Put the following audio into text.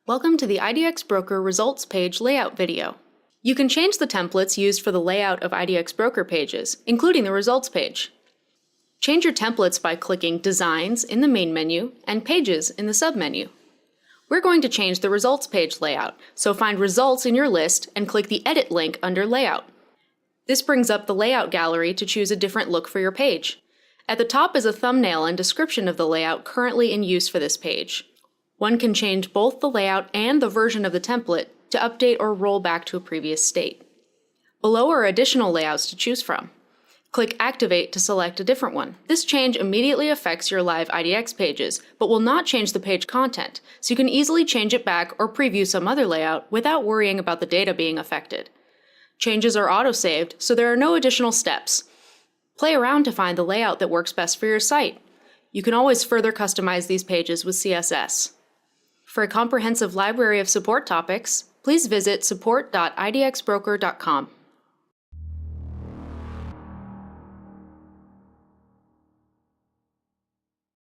Welcome to the IDX Broker results page layout video. You can change the templates used for the layout of IDX Broker pages, including the results page. Change your templates by clicking Designs in the main menu and Pages in the submenu. We're going to change the results page layout, so find Results in your list and click the Edit link under Layout. This brings up the layout gallery to choose a different look for your page. At the top is a thumbnail and description of the layout currently in use for this page. One can change both the layout and the version of the template to update or roll back to a previous state. Below are additional layouts to choose from. Click Activate to select a different one. This change immediately affects your live IDX pages, but will not change the page content, so you can easily change it back or preview some other layout without worrying about the data being affected. Changes are auto-saved, so there are no additional steps. Play around to find the layout that works best for your site. You can always further customize these pages with CSS. For a comprehensive library of support topics, please visit support.idxbroker.com.